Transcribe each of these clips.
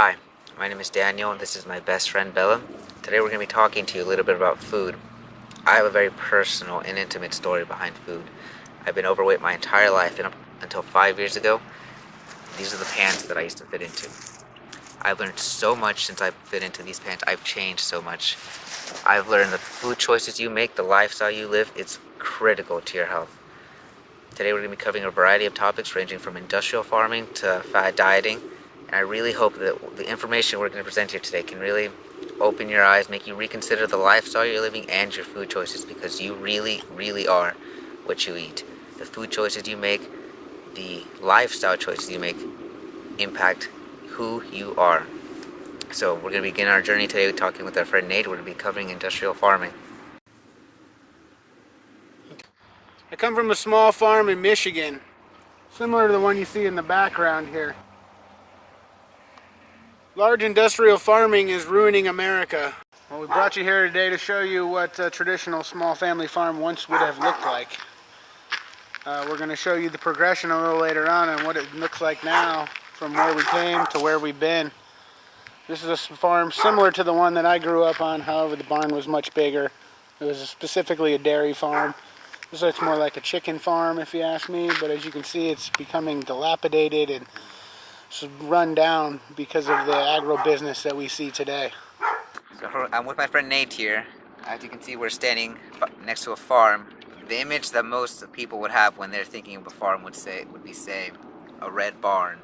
Hi, my name is Daniel and this is my best friend Bella. Today we're going to be talking to you a little bit about food. I have a very personal and intimate story behind food. I've been overweight my entire life and up until 5 years ago, these are the pants that I used to fit into. I've learned so much since I've fit into these pants. I've changed so much. I've learned the food choices you make, the lifestyle you live, it's critical to your health. Today we're going to be covering a variety of topics ranging from industrial farming to fad dieting. And I really hope that the information we're going to present here today can really open your eyes, make you reconsider the lifestyle you're living and your food choices, because you really, really are what you eat. The food choices you make, the lifestyle choices you make impact who you are. So we're going to begin our journey today talking with our friend Nate. We're going to be covering industrial farming. I come from a small farm in Michigan, similar to the one you see in the background here. Large industrial farming is ruining America. Well, we brought you here today to show you what a traditional small family farm once would have looked like. We're going to show you the progression a little later on and what it looks like now from where we came to where we've been. This is a farm similar to the one that I grew up on, however the barn was much bigger. It was specifically a dairy farm. This looks more like a chicken farm if you ask me, but as you can see it's becoming dilapidated and run down because of the agro-business that we see today. So I'm with my friend Nate here. As you can see, we're standing next to a farm. The image that most people would have when they're thinking of a farm would be a red barn.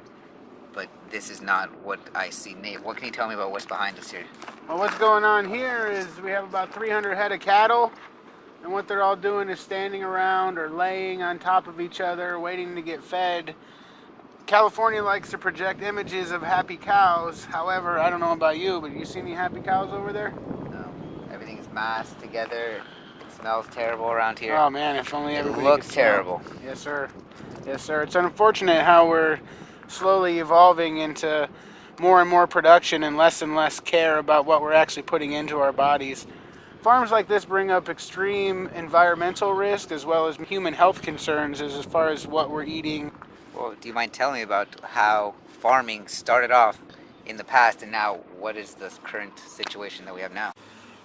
But this is not what I see. Nate, what can you tell me about what's behind us here? Well, what's going on here is we have about 300 head of cattle, and what they're all doing is standing around or laying on top of each other, waiting to get fed. California likes to project images of happy cows. However, I don't know about you, but you see any happy cows over there? No. Everything is massed together. It smells terrible around here. Oh man, if only everybody It looks could smell. terrible. Yes, sir. Yes, sir. It's unfortunate how we're slowly evolving into more and more production and less care about what we're actually putting into our bodies. Farms like this bring up extreme environmental risk as well as human health concerns as far as what we're eating. Well, do you mind telling me about how farming started off in the past and now what is the current situation that we have now?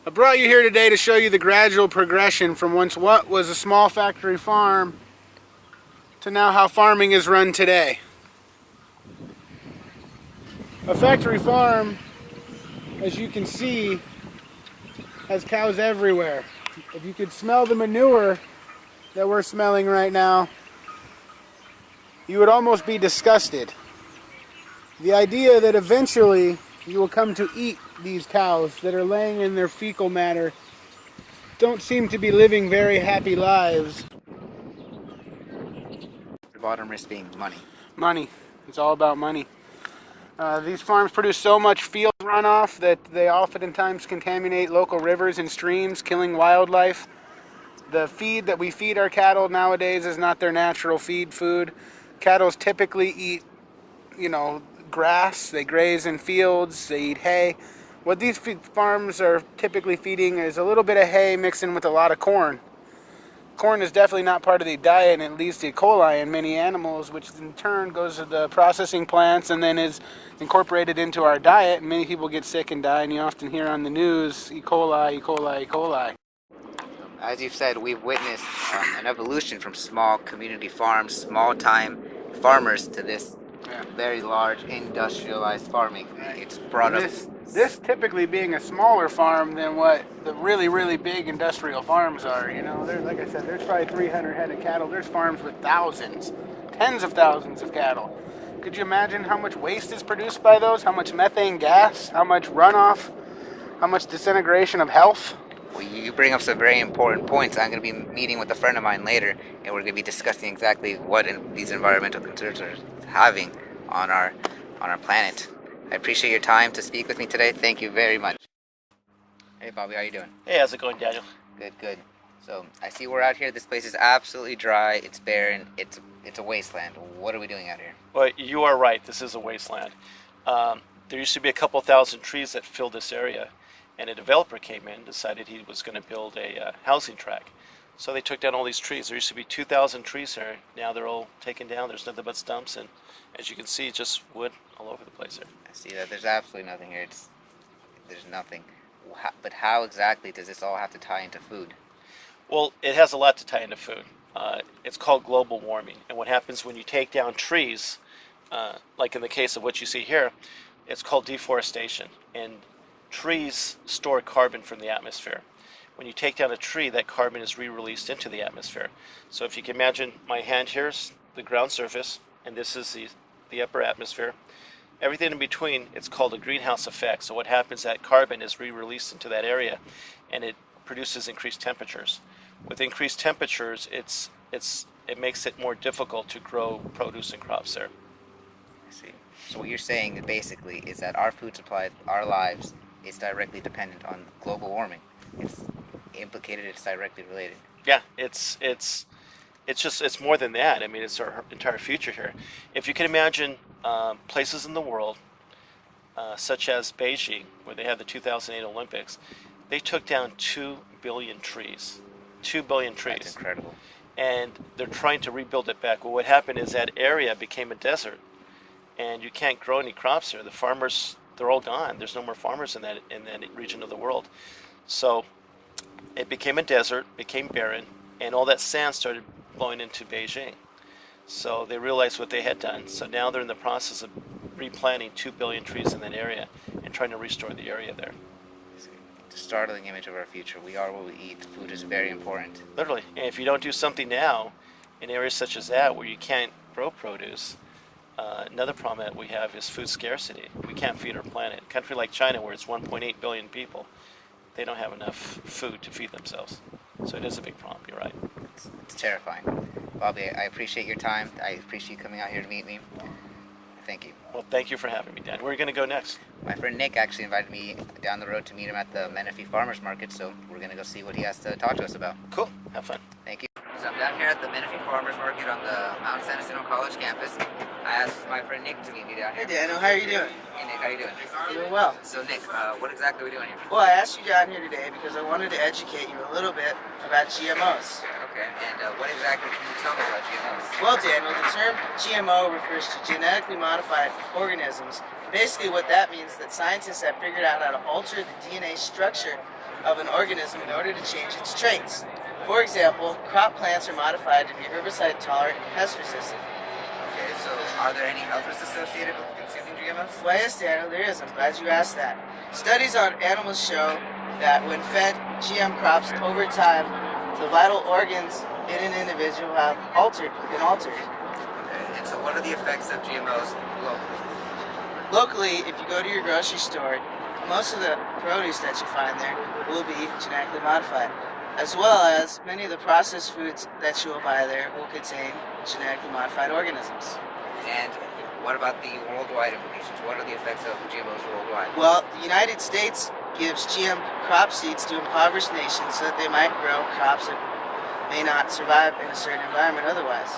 I brought you here today to show you the gradual progression from once what was a small factory farm to now how farming is run today. A factory farm, as you can see, has cows everywhere. If you could smell the manure that we're smelling right now, you would almost be disgusted. The idea that eventually you will come to eat these cows that are laying in their fecal matter don't seem to be living very happy lives. The bottom risk being money. Money. It's all about money. These farms produce so much field runoff that they oftentimes contaminate local rivers and streams, killing wildlife. The feed that we feed our cattle nowadays is not their natural food. Cattle typically eat, grass. They graze in fields. They eat hay. What these farms are typically feeding is a little bit of hay mixed in with a lot of corn. Corn is definitely not part of the diet, and it leads to E. coli in many animals, which in turn goes to the processing plants and then is incorporated into our diet. And many people get sick and die, and you often hear on the news, E. coli, E. coli, E. coli. As you've said, we've witnessed an evolution from small community farms, small-time farmers to this very large industrialized farming. It's brought up... This typically being a smaller farm than what the really, really big industrial farms are. There's, like I said, there's probably 300 head of cattle. There's farms with thousands, tens of thousands of cattle. Could you imagine how much waste is produced by those? How much methane gas? How much runoff? How much disintegration of health? Well, you bring up some very important points. I'm going to be meeting with a friend of mine later, and we're going to be discussing exactly what these environmental concerns are having on our planet. I appreciate your time to speak with me today. Thank you very much. Hey, Bobby, how you doing? Hey, how's it going, Daniel? Good. So, I see we're out here. This place is absolutely dry. It's barren. It's a wasteland. What are we doing out here? Well, you are right. This is a wasteland. There used to be a couple thousand trees that filled this area, and a developer came in and decided he was going to build a housing tract. So they took down all these trees. There used to be 2,000 trees here. Now they're all taken down. There's nothing but stumps, and as you can see, just wood all over the place here. I see that. There's absolutely nothing here. There's nothing. But how exactly does this all have to tie into food? Well, it has a lot to tie into food. It's called global warming. And what happens when you take down trees, like in the case of what you see here, it's called deforestation. And trees store carbon from the atmosphere. When you take down a tree, that carbon is re-released into the atmosphere. So if you can imagine, my hand here is the ground surface, and this is the upper atmosphere. Everything in between, it's called a greenhouse effect. So what happens, that carbon is re-released into that area, and it produces increased temperatures. With increased temperatures, it makes it more difficult to grow produce and crops there. I see. So what you're saying basically is that our food supply, our lives, is directly dependent on global warming. It's implicated. It's directly related. Yeah, it's more than that. I mean, it's our entire future here. If you can imagine places in the world, such as Beijing, where they had the 2008 Olympics, they took down 2 billion trees. 2 billion trees. That's incredible. And they're trying to rebuild it back. Well, what happened is that area became a desert, and you can't grow any crops there. The farmers, they're all gone. There's no more farmers in that region of the world. So it became a desert, became barren, and all that sand started blowing into Beijing. So they realized what they had done. So now they're in the process of replanting 2 billion trees in that area and trying to restore the area there. The startling image of our future. We are what we eat. Food is very important. Literally. And if you don't do something now in areas such as that where you can't grow produce, another problem that we have is food scarcity. We can't feed our planet. A country like China, where it's 1.8 billion people, they don't have enough food to feed themselves. So it is a big problem. You're right. It's terrifying. Bobby, I appreciate your time. I appreciate you coming out here to meet me. Thank you. Well, thank you for having me, Dan. Where are you going to go next? My friend Nick actually invited me down the road to meet him at the Menifee Farmers Market, so we're going to go see what he has to talk to us about. Cool. Have fun. Thank you. So I'm down here at the Menifee Farmers Market on the Mount San Jacinto College campus. I asked my friend Nick to meet me down here. Hey Daniel, how are you doing? Hey Nick, how are you doing? Doing well. So Nick, what exactly are we doing here? Well, I asked you down here today because I wanted to educate you a little bit about GMOs. Okay, and what exactly can you tell me about GMOs? Well, Daniel, the term GMO refers to genetically modified organisms. Basically what that means is that scientists have figured out how to alter the DNA structure of an organism in order to change its traits. For example, crop plants are modified to be herbicide tolerant and pest resistant. Okay, so are there any health risks associated with consuming GMOs? Why, yes, Daniel, there is. I'm glad you asked that. Studies on animals show that when fed GM crops over time, the vital organs in an individual have been altered. Okay, and so what are the effects of GMOs locally? Locally, if you go to your grocery store, most of the produce that you find there will be genetically modified, as well as many of the processed foods that you will buy there will contain genetically modified organisms. And what about the worldwide implications? What are the effects of GMOs worldwide? Well, the United States gives GM crop seeds to impoverished nations so that they might grow crops that may not survive in a certain environment otherwise.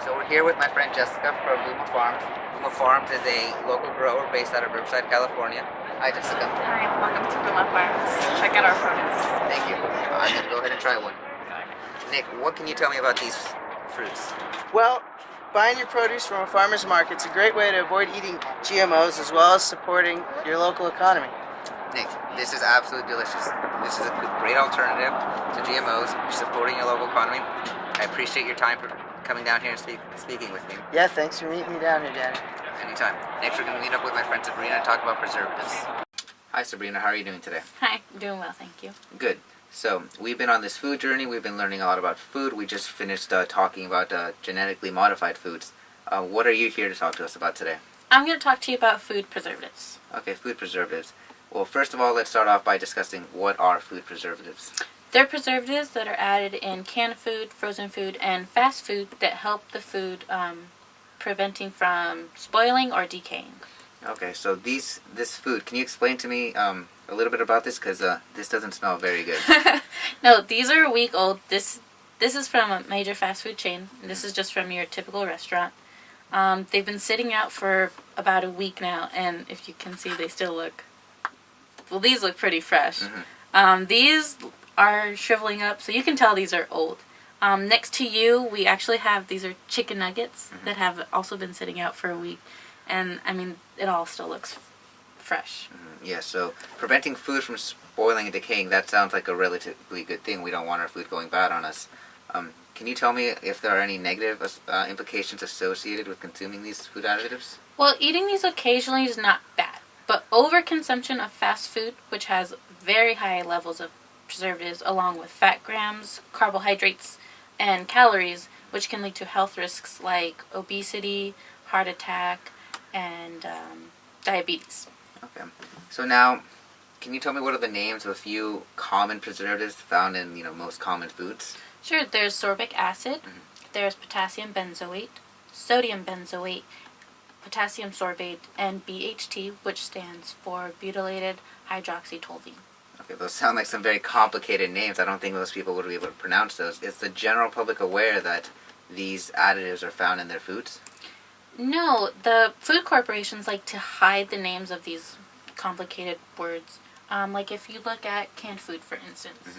So we're here with my friend Jessica from Luma Farms. Luma Farms is a local grower based out of Riverside, California. Hi, Jessica. Hi, welcome to Luma Farms. Check out our produce. Thank you. I'm going to go ahead and try one. Nick, what can you tell me about these fruits? Well, buying your produce from a farmer's market is a great way to avoid eating GMOs as well as supporting your local economy. Nick, this is absolutely delicious. This is a great alternative to GMOs, supporting your local economy. I appreciate your time for coming down here and speaking with me. Yeah, thanks for meeting me down here, Danny. Anytime. Next, we're going to meet up with my friend Sabrina and talk about preservatives. Hi, Sabrina. How are you doing today? Hi, doing well, thank you. Good. So, we've been on this food journey. We've been learning a lot about food. We just finished talking about genetically modified foods. What are you here to talk to us about today? I'm going to talk to you about food preservatives. Okay, food preservatives. Well, first of all, let's start off by discussing what are food preservatives. They're preservatives that are added in canned food, frozen food, and fast food that help the food preventing from spoiling or decaying. Okay, so this food, can you explain to me a little bit about this? Because this doesn't smell very good. No, these are a week old. This is from a major fast food chain. This is just from your typical restaurant. They've been sitting out for about a week now, and if you can see, they still look... Well, these look pretty fresh. Mm-hmm. These are shriveling up, so you can tell these are old. Next to you, we actually have, these are chicken nuggets that have also been sitting out for a week. And, I mean, it all still looks fresh. Yeah, so preventing food from spoiling and decaying, that sounds like a relatively good thing. We don't want our food going bad on us. Can you tell me if there are any negative implications associated with consuming these food additives? Well, eating these occasionally is not bad, but overconsumption of fast food, which has very high levels of preservatives along with fat grams, carbohydrates, and calories, which can lead to health risks like obesity, heart attack, and diabetes. Okay. So now, can you tell me what are the names of a few common preservatives found in, most common foods? Sure, there's sorbic acid, there's potassium benzoate, sodium benzoate, potassium sorbate, and BHT, which stands for butylated hydroxytoluene. Okay, those sound like some very complicated names. I don't think most people would be able to pronounce those. Is the general public aware that these additives are found in their foods? No, the food corporations like to hide the names of these complicated words. Like if you look at canned food, for instance.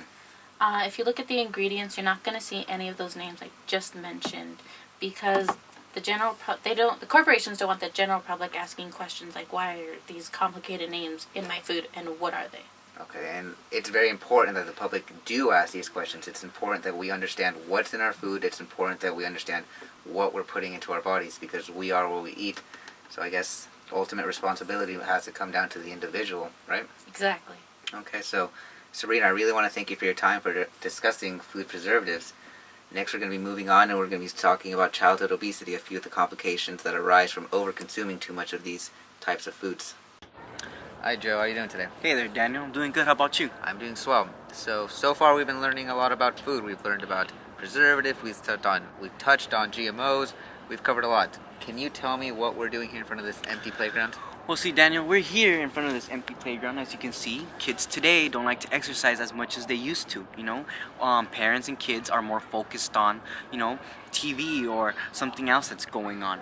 If you look at the ingredients, you're not going to see any of those names I just mentioned because the corporations don't want the general public asking questions like, why are these complicated names in my food and what are they? Okay, and it's very important that the public do ask these questions. It's important that we understand what's in our food. It's important that we understand what we're putting into our bodies because we are what we eat. So I guess ultimate responsibility has to come down to the individual, right? Exactly. Okay, so Sabrina, I really want to thank you for your time for discussing food preservatives. Next, we're going to be moving on and we're going to be talking about childhood obesity, a few of the complications that arise from over-consuming too much of these types of foods. Hi Joe, how are you doing today? Hey there, Daniel. I'm doing good. How about you? I'm doing swell. So far we've been learning a lot about food. We've learned about preservatives, we've touched on GMOs, we've covered a lot. Can you tell me what we're doing here in front of this empty playground? Well, see, Daniel, we're here in front of this empty playground. As you can see, kids today don't like to exercise as much as they used to, Parents and kids are more focused on, TV or something else that's going on,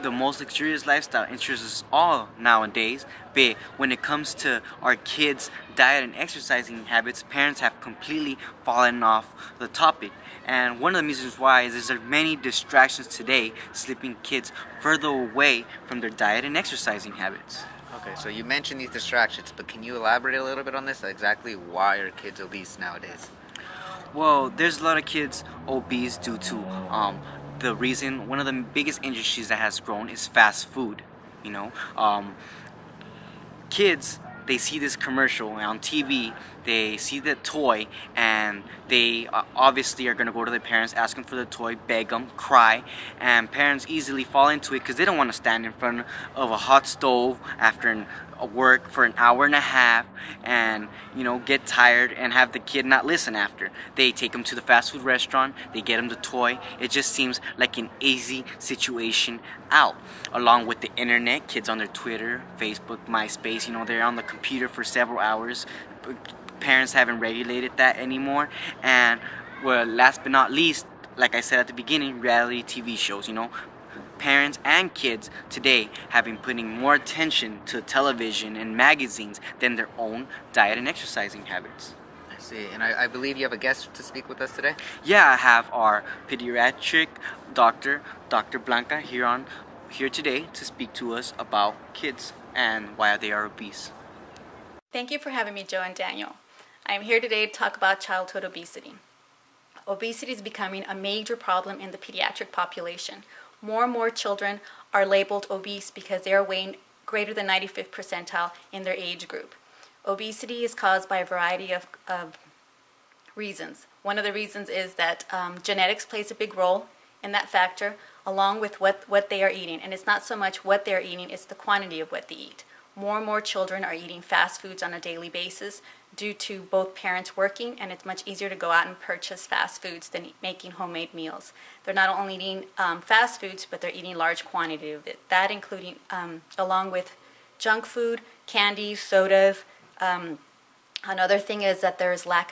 The most luxurious lifestyle interests us all nowadays, but when it comes to our kids' diet and exercising habits, parents have completely fallen off the topic. And one of the reasons why is there are many distractions today, slipping kids further away from their diet and exercising habits. Okay, so you mentioned these distractions, but can you elaborate a little bit on this? Exactly why are kids obese nowadays? Well, there's a lot of kids obese due to the reason, one of the biggest industries that has grown is fast food. Kids, they see this commercial on TV, they see the toy, and they obviously are going to go to their parents, ask them for the toy, beg them, cry, and parents easily fall into it because they don't want to stand in front of a hot stove after work for an hour and a half and get tired and have the kid not listen after. They take them to the fast food restaurant, they get them the toy. It just seems like an easy situation out. Along with the internet, kids on their Twitter, Facebook, MySpace, they're on the computer for several hours. Parents haven't regulated that anymore. And well, last but not least, like I said at the beginning, reality TV shows, Parents and kids today have been putting more attention to television and magazines than their own diet and exercising habits. I see, and I believe you have a guest to speak with us today? Yeah, I have our pediatric doctor, Dr. Blanca, here today to speak to us about kids and why they are obese. Thank you for having me, Joe and Daniel. I am here today to talk about childhood obesity. Obesity is becoming a major problem in the pediatric population. More and more children are labeled obese because they are weighing greater than 95th percentile in their age group. Obesity is caused by a variety of reasons. One of the reasons is that genetics plays a big role in that factor, along with what they are eating. And it's not so much what they're eating, it's the quantity of what they eat. More and more children are eating fast foods on a daily basis due to both parents working, and it's much easier to go out and purchase fast foods than making homemade meals. They're not only eating fast foods, but they're eating large quantity of it. That including, along with junk food, candies, sodas. Another thing is that there is lack of